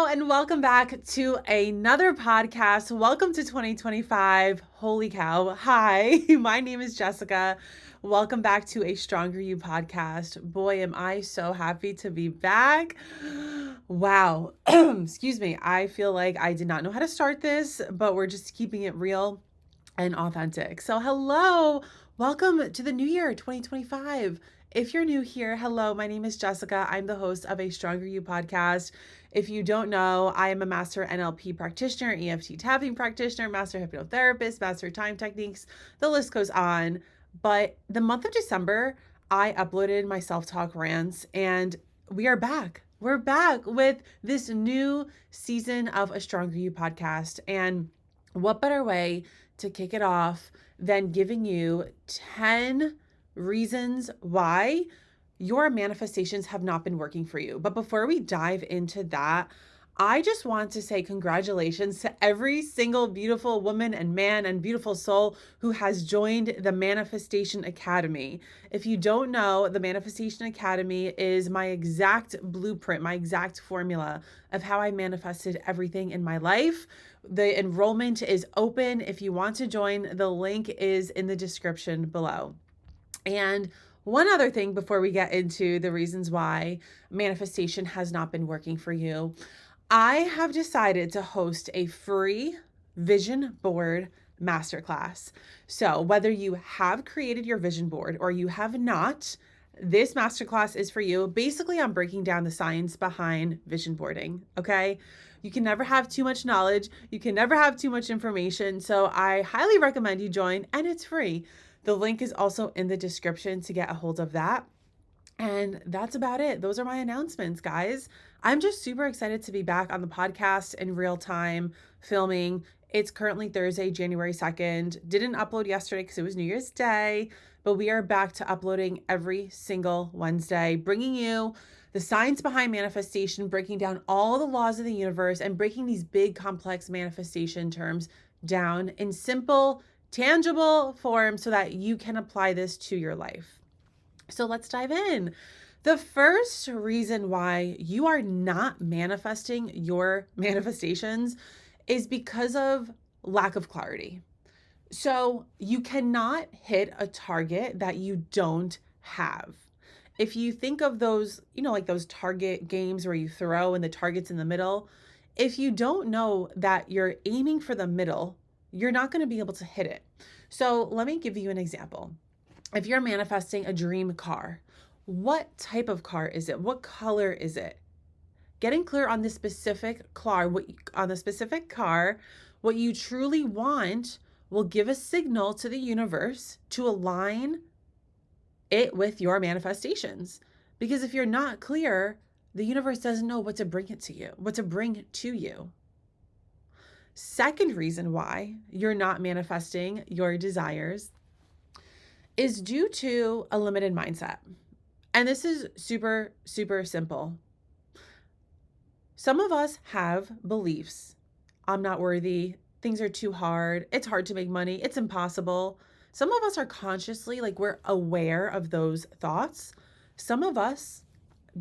and welcome back to another podcast. Welcome to 2025. Holy cow. Hi, my name is Jessica. Welcome back to a Stronger You podcast. Boy, am I so happy to be back. Wow. Excuse me. I feel like I did not know how to start this, but we're just keeping it real and authentic. So, hello. Welcome to the new year, 2025. If you're new here, hello, my name is Jessica. I'm the host of a Stronger You podcast. If you don't know, I am a master NLP practitioner, EFT tapping practitioner, master hypnotherapist, master time techniques. The list goes on. But the month of December, I uploaded my self-talk rants and we are back. We're back with this new season of a Stronger You podcast. And what better way to kick it off than giving you 10 reasons why your manifestations have not been working for you. But before we dive into that, I just want to say congratulations to every single beautiful woman and man and beautiful soul who has joined the Manifestation Academy. If you don't know, the Manifestation Academy is my exact blueprint, my exact formula of how I manifested everything in my life. The enrollment is open. If you want to join, the link is in the description below. And one other thing before we get into the reasons why manifestation has not been working for you, I have decided to host a free vision board masterclass. So whether you have created your vision board or you have not, this masterclass is for you. Basically, I'm breaking down the science behind vision boarding, okay? You can never have too much knowledge. You can never have too much information. So I highly recommend you join, and it's free. The link is also in the description to get a hold of that. And that's about it. Those are my announcements, guys. I'm just super excited to be back on the podcast in real time filming. It's currently Thursday, January 2nd. Didn't upload yesterday because it was New Year's Day, but we are back to uploading every single Wednesday, bringing you the science behind manifestation, breaking down all the laws of the universe, and breaking these big, complex manifestation terms down in simple, tangible form so that you can apply this to your life. So let's dive in. The first reason why you are not manifesting your manifestations is because of lack of clarity. So you cannot hit a target that you don't have. If you think of those, like those target games where you throw and the target's in the middle, if you don't know that you're aiming for the middle, you're not going to be able to hit it. So let me give you an example. If you're manifesting a dream car, what type of car is it? What color is it? Getting clear on the specific car, what you truly want will give a signal to the universe to align it with your manifestations. Because if you're not clear, the universe doesn't know what to bring to you. Second reason why you're not manifesting your desires is due to a limited mindset. And this is super, super simple. Some of us have beliefs. I'm not worthy. Things are too hard. It's hard to make money. It's impossible. Some of us are consciously, we're aware of those thoughts. Some of us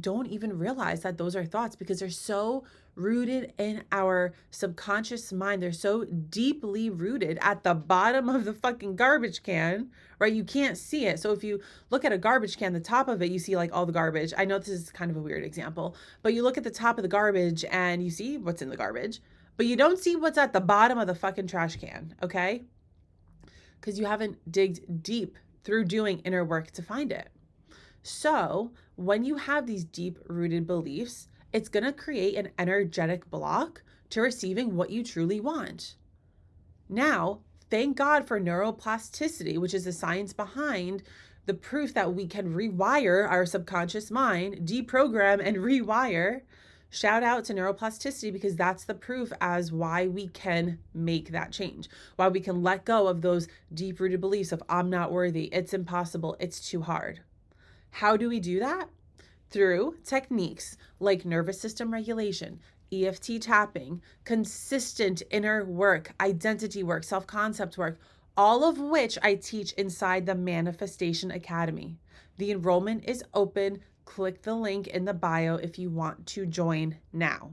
don't even realize that those are thoughts because they're so rooted in our subconscious mind. They're so deeply rooted at the bottom of the fucking garbage can, right? You can't see it. So if you look at a garbage can, the top of it, you see all the garbage. I know this is kind of a weird example, but you look at the top of the garbage and you see what's in the garbage, but you don't see what's at the bottom of the fucking trash can, okay? Because you haven't digged deep through doing inner work to find it. So when you have these deep-rooted beliefs, it's going to create an energetic block to receiving what you truly want. Now, thank God for neuroplasticity, which is the science behind the proof that we can rewire our subconscious mind, deprogram and rewire. Shout out to neuroplasticity because that's the proof as why we can make that change, why we can let go of those deep-rooted beliefs of I'm not worthy, it's impossible, it's too hard. How do we do that? Through techniques like nervous system regulation, EFT tapping, consistent inner work, identity work, self-concept work, all of which I teach inside the Manifestation Academy. The enrollment is open. Click the link in the bio if you want to join now.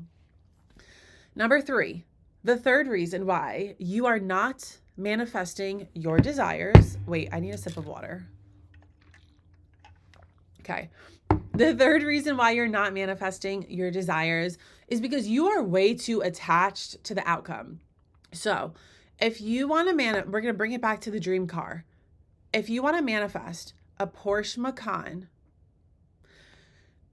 Number 3, the third reason why you are not manifesting your desires. Wait, I need a sip of water. Okay. The third reason why you're not manifesting your desires is because you are way too attached to the outcome. So if you want to we're going to bring it back to the dream car. If you want to manifest a Porsche Macan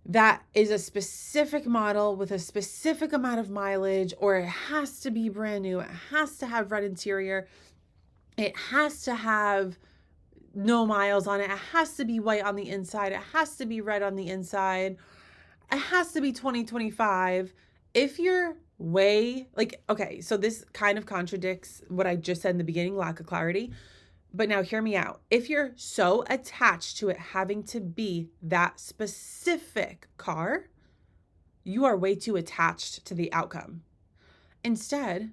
that is a specific model with a specific amount of mileage, or it has to be brand new, it has to have red interior, it has to have no miles on it, it has to be white on the inside, it has to be red on the inside, it has to be 2025. If you're okay, so this kind of contradicts what I just said in the beginning, lack of clarity. But now hear me out. If you're so attached to it having to be that specific car, you are way too attached to the outcome. Instead,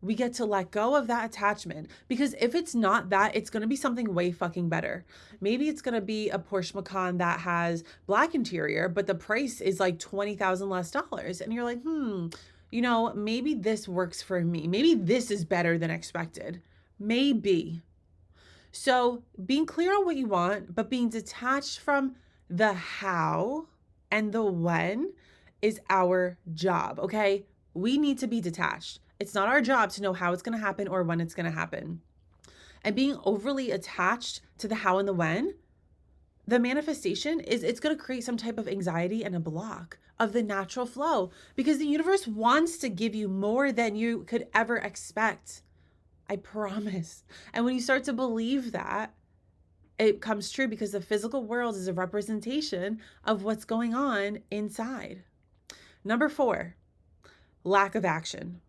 we get to let go of that attachment, because if it's not that, it's going to be something way fucking better. Maybe it's going to be a Porsche Macan that has black interior, but the price is like $20,000 less. And you're like, maybe this works for me. Maybe this is better than expected. Maybe. So being clear on what you want, but being detached from the how and the when is our job, okay? We need to be detached. It's not our job to know how it's going to happen or when it's going to happen. And being overly attached to the how and the when, the manifestation it's going to create some type of anxiety and a block of the natural flow, because the universe wants to give you more than you could ever expect. I promise. And when you start to believe that, it comes true, because the physical world is a representation of what's going on inside. Number 4, lack of action.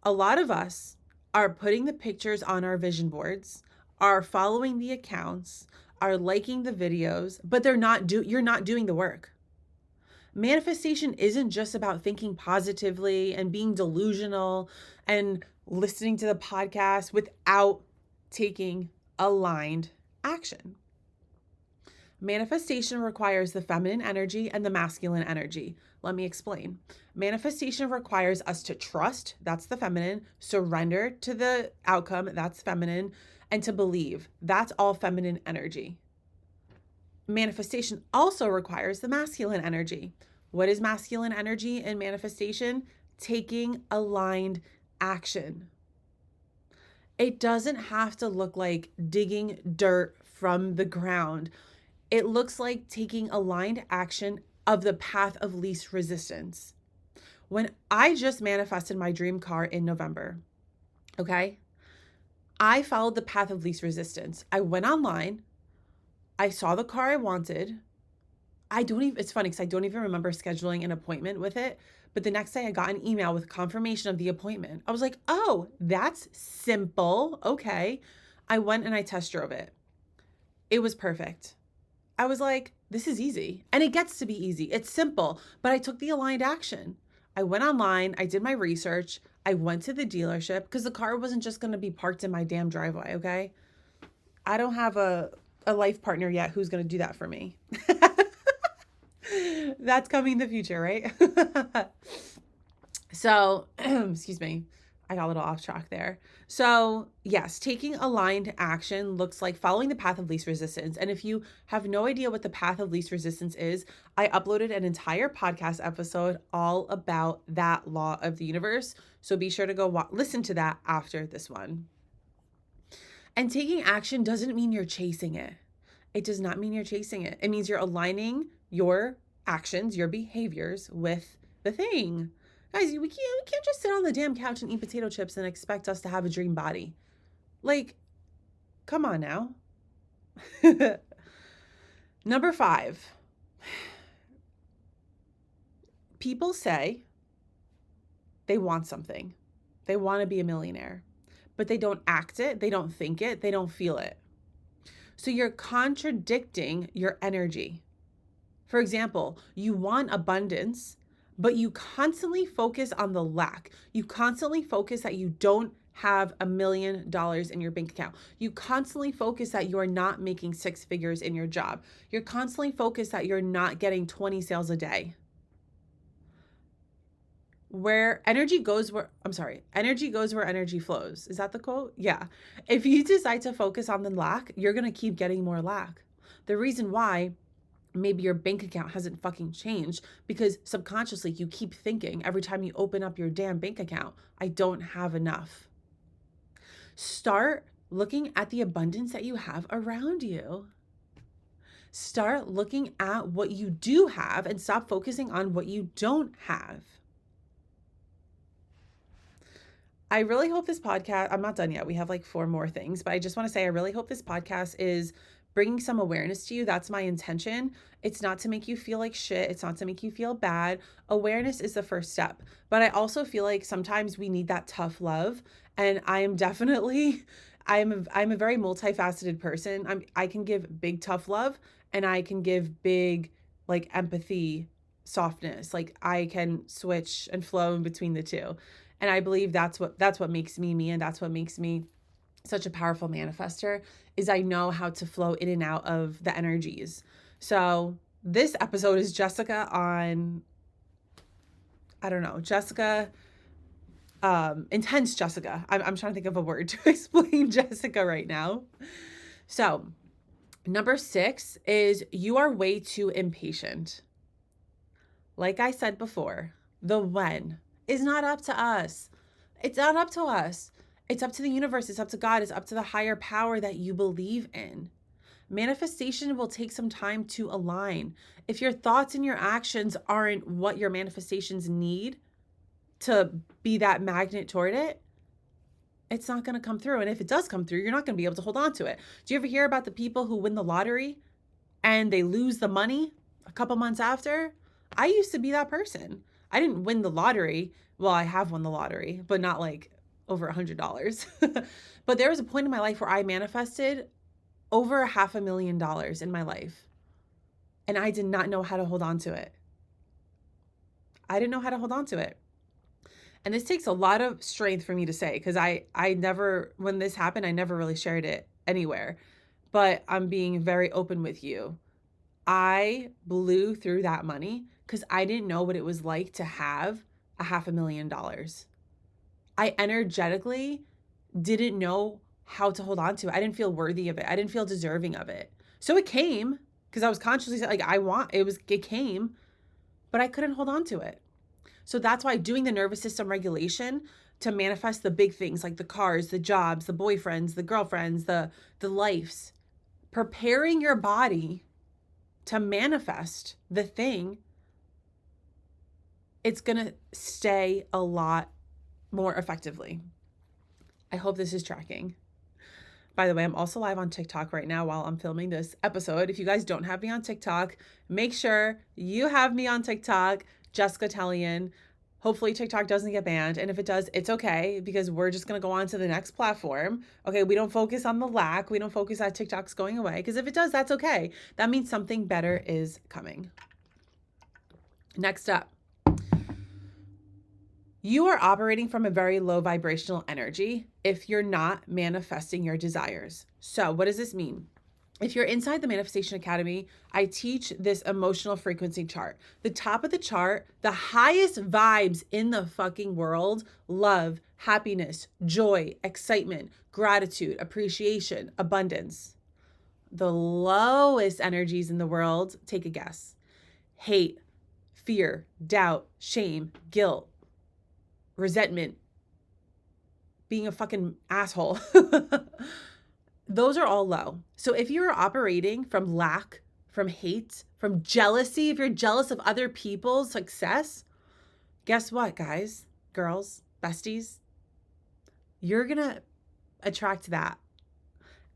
A lot of us are putting the pictures on our vision boards, are following the accounts, are liking the videos, but you're not doing the work. Manifestation isn't just about thinking positively and being delusional and listening to the podcast without taking aligned action. Manifestation requires the feminine energy and the masculine energy. Let me explain. Manifestation requires us to trust, that's the feminine, surrender to the outcome, that's feminine, and to believe, that's all feminine energy. Manifestation also requires the masculine energy. What is masculine energy in manifestation? Taking aligned action. It doesn't have to look like digging dirt from the ground. It looks like taking aligned action of the path of least resistance. When I just manifested my dream car in November, okay, I followed the path of least resistance. I went online. I saw the car I wanted. It's funny because I don't even remember scheduling an appointment with it. But the next day I got an email with confirmation of the appointment. I was like, oh, that's simple. Okay. I went and I test drove it. It was perfect. I was like, this is easy. And it gets to be easy. It's simple, but I took the aligned action. I went online. I did my research. I went to the dealership because the car wasn't just going to be parked in my damn driveway. Okay. I don't have a life partner yet who's going to do that for me. That's coming in the future, right? So, excuse me. I got a little off track there. So yes, taking aligned action looks like following the path of least resistance. And if you have no idea what the path of least resistance is, I uploaded an entire podcast episode all about that law of the universe. So be sure to go listen to that after this one. And taking action doesn't mean you're chasing it. It does not mean you're chasing it. It means you're aligning your actions, your behaviors with the thing. Guys, we can't just sit on the damn couch and eat potato chips and expect us to have a dream body. Like, come on now. Number 5. People say they want something. They want to be a millionaire, but they don't act it, they don't think it, they don't feel it. So you're contradicting your energy. For example, you want abundance, but you constantly focus on the lack. You constantly focus that you don't have $1 million in your bank account. You constantly focus that you're not making 6 figures in your job. You're constantly focused that you're not getting 20 sales a day. energy goes where energy flows. Is that the quote? Yeah. If you decide to focus on the lack, you're going to keep getting more lack. The reason why maybe your bank account hasn't fucking changed because subconsciously you keep thinking every time you open up your damn bank account, I don't have enough. Start looking at the abundance that you have around you. Start looking at what you do have and stop focusing on what you don't have. I really hope this podcast, I'm not done yet. We have like 4 more things, but I just want to say I really hope this podcast is bringing some awareness to you. That's my intention. It's not to make you feel like shit. It's not to make you feel bad. Awareness is the first step. But I also feel like sometimes we need that tough love. And I am definitely, I'm a very multifaceted person. I can give big tough love and I can give big like empathy, softness. Like I can switch and flow in between the two. And I believe that's what makes me me, and that's what makes me such a powerful manifester is I know how to flow in and out of the energies. So this episode is Jessica on, I don't know, Jessica, intense Jessica. I'm trying to think of a word to explain Jessica right now. So number 6 is you are way too impatient. Like I said before, the when is not up to us. It's not up to us. It's up to the universe. It's up to God. It's up to the higher power that you believe in. Manifestation will take some time to align. If your thoughts and your actions aren't what your manifestations need to be that magnet toward it, it's not going to come through. And if it does come through, you're not going to be able to hold on to it. Do you ever hear about the people who win the lottery and they lose the money a couple months after? I used to be that person. I didn't win the lottery. Well, I have won the lottery, but not like over $100. But there was a point in my life where I manifested over $500,000 in my life. And I did not know how to hold on to it. I didn't know how to hold on to it. And this takes a lot of strength for me to say, because I never, when this happened, I never really shared it anywhere. But I'm being very open with you. I blew through that money because I didn't know what it was like to have $500,000. I energetically didn't know how to hold on to it. I didn't feel worthy of it. I didn't feel deserving of it. So it came because I was consciously like, it came, but I couldn't hold on to it. So that's why doing the nervous system regulation to manifest the big things like the cars, the jobs, the boyfriends, the girlfriends, the lives, preparing your body to manifest the thing, it's going to stay a lot more effectively. I hope this is tracking. By the way, I'm also live on TikTok right now while I'm filming this episode. If you guys don't have me on TikTok, make sure you have me on TikTok, Jessica Tellian. Hopefully TikTok doesn't get banned. And if it does, it's okay because we're just going to go on to the next platform. Okay, we don't focus on the lack. We don't focus on TikTok's going away because if it does, that's okay. That means something better is coming. Next up. You are operating from a very low vibrational energy if you're not manifesting your desires. So what does this mean? If you're inside the Manifestation Academy, I teach this emotional frequency chart. The top of the chart, the highest vibes in the fucking world, love, happiness, joy, excitement, gratitude, appreciation, abundance. The lowest energies in the world, take a guess. Hate, fear, doubt, shame, guilt, resentment, being a fucking asshole. Those are all low. So if you're operating from lack, from hate, from jealousy, if you're jealous of other people's success, guess what, guys, girls, besties? You're going to attract that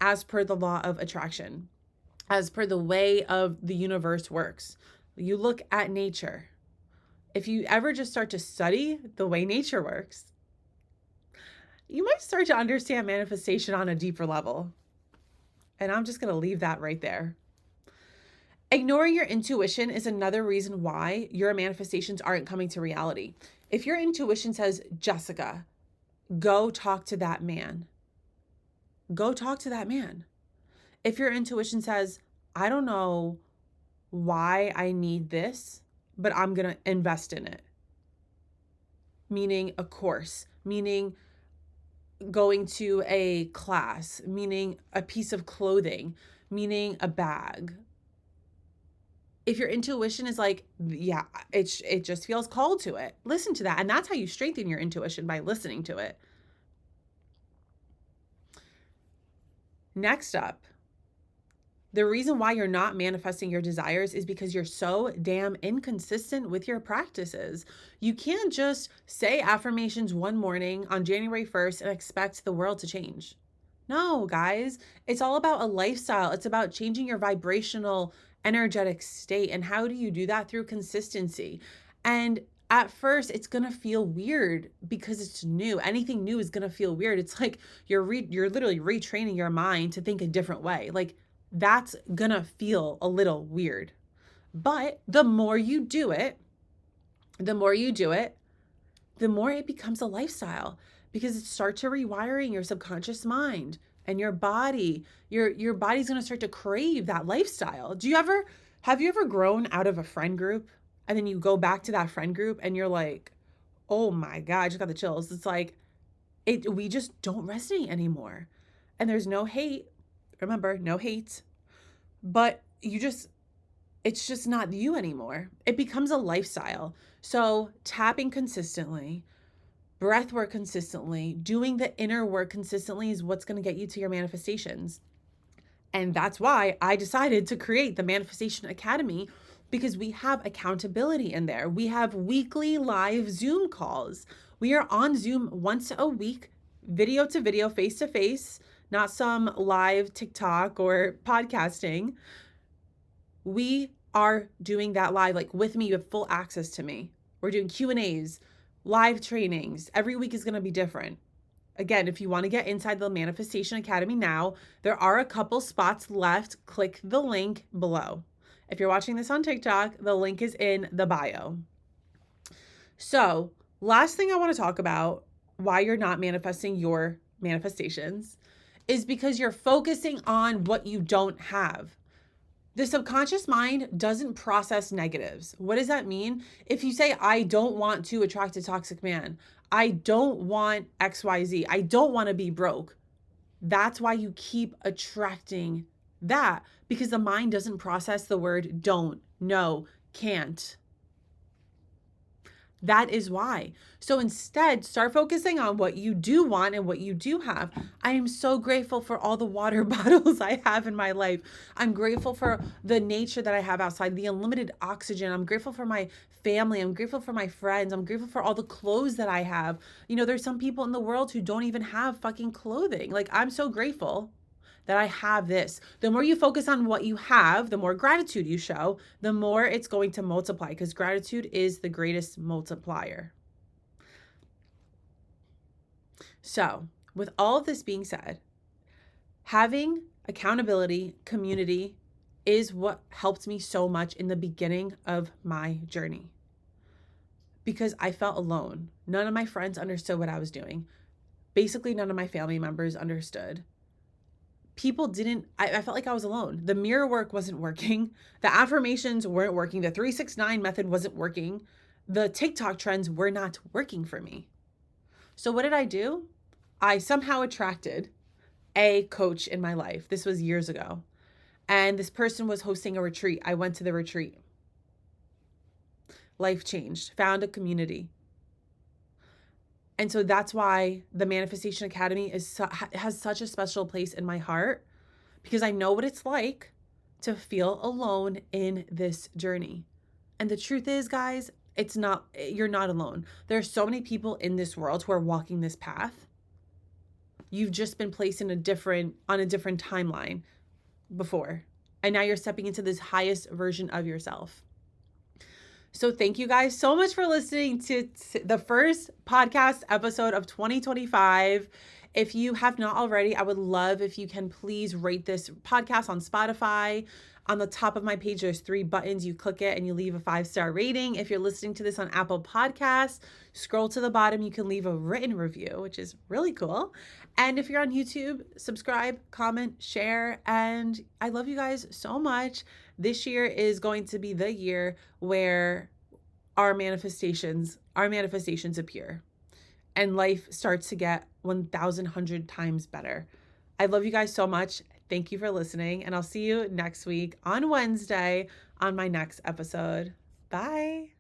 as per the law of attraction, as per the way of the universe works. You look at nature. If you ever just start to study the way nature works, you might start to understand manifestation on a deeper level. And I'm just going to leave that right there. Ignoring your intuition is another reason why your manifestations aren't coming to reality. If your intuition says, Jessica, go talk to that man. Go talk to that man. If your intuition says, I don't know why I need this, but I'm going to invest in it. meaning a course, meaning going to a class, meaning a piece of clothing, meaning a bag. If your intuition is like, yeah, it just feels called to it, listen to that. And that's how you strengthen your intuition, by listening to it. Next up, the reason why you're not manifesting your desires is because you're so damn inconsistent with your practices. You can't just say affirmations one morning on January 1st and expect the world to change. No, guys, it's all about a lifestyle. It's about changing your vibrational, energetic state. And how do you do that? Through consistency. And at first, it's going to feel weird because it's new. Anything new is going to feel weird. It's like you're literally retraining your mind to think a different way. Like, that's going to feel a little weird. But the more you do it, the more it becomes a lifestyle, because it starts to rewiring your subconscious mind and your body. Your body's going to start to crave that lifestyle. Have you ever grown out of a friend group and then you go back to that friend group and you're like, oh my God, I just got the chills. It's like, we just don't resonate anymore. And there's no hate. Remember, no hate. But it's just not you anymore. It becomes a lifestyle. So tapping consistently, breath work consistently, doing the inner work consistently is what's going to get you to your manifestations. And that's why I decided to create the Manifestation Academy, because we have accountability in there. We have weekly live Zoom calls. We are on Zoom once a week, video to video, face to face, not some live TikTok or podcasting. We are doing that live, like with me. You have full access to me. We're doing Q&As, live trainings. Every week is going to be different. Again, if you want to get inside the Manifestation Academy now, there are a couple spots left. Click the link below. If you're watching this on TikTok, the link is in the bio. So, last thing I want to talk about, why you're not manifesting your manifestations, is because you're focusing on what you don't have. The subconscious mind doesn't process negatives. What does that mean? If you say, I don't want to attract a toxic man, I don't want XYZ, I don't want to be broke, that's why you keep attracting that, because the mind doesn't process the word don't, no, can't. That is why. So instead, start focusing on what you do want and what you do have. I am so grateful for all the water bottles I have in my life. I'm grateful for the nature that I have outside, the unlimited oxygen. I'm grateful for my family. I'm grateful for my friends. I'm grateful for all the clothes that I have. You know, there's some people in the world who don't even have fucking clothing. Like, I'm so grateful that I have this. The more you focus on what you have, the more gratitude you show, the more it's going to multiply, because gratitude is the greatest multiplier. So, with all of this being said, having accountability, community is what helped me so much in the beginning of my journey, because I felt alone. None of my friends understood what I was doing. Basically, none of my family members understood. People didn't, I felt like I was alone. The mirror work wasn't working. The affirmations weren't working. The 3-6-9 method wasn't working. The TikTok trends were not working for me. So what did I do? I somehow attracted a coach in my life. This was years ago. And this person was hosting a retreat. I went to the retreat. Life changed, found a community. And so that's why the Manifestation Academy has such a special place in my heart, because I know what it's like to feel alone in this journey. And the truth is, guys, you're not alone. There are so many people in this world who are walking this path. You've just been placed on a different timeline before. And now you're stepping into this highest version of yourself. So thank you guys so much for listening to the first podcast episode of 2025. If you have not already, I would love if you can please rate this podcast on Spotify. On the top of my page, there's 3 buttons. You click it and you leave a 5-star rating. If you're listening to this on Apple Podcasts, scroll to the bottom. You can leave a written review, which is really cool. And if you're on YouTube, subscribe, comment, share. And I love you guys so much. This year is going to be the year where our manifestations appear and life starts to get 1,100 times better. I love you guys so much. Thank you for listening, and I'll see you next week on Wednesday on my next episode. Bye.